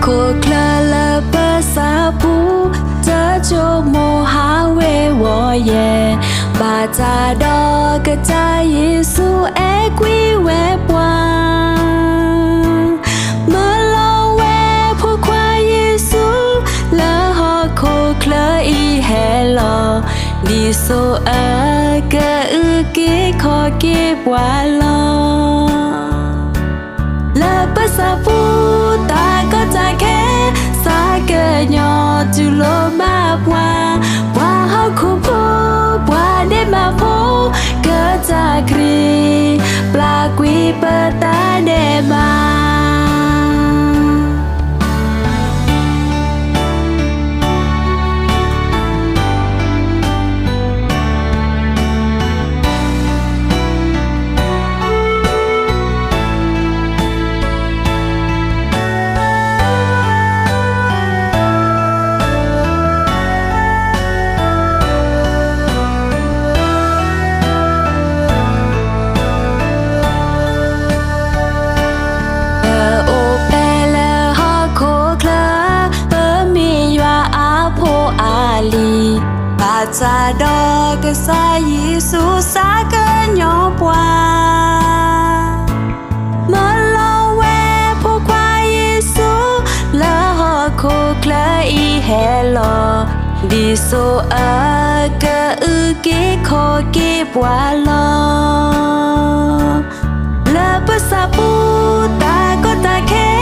โคคลาลาภาษาปูจะโจโมหาเววอเยบาจาดอกระจายเยซูเอกวิเวปวาเมื่อลอเวพวกควายเยซูและฮอโคคลาอีเฮลอดิโซอากะอึกิขอกิบวาลอและภาษาปูตาก็จะแค่สาเกยอจุโลมาปว่าเฮาคูพูว่าได้มาพูก็จะครีปลากวีเปิดตาเดมาจาดอกสายยิสุสาเกยอปวาเมื่อลอเวพวกควายยิสุและฮอโคคลาอีเฮลอดิโซอากะอึกิขอกิบวาลอและภาษาปูตาก็ตาแค่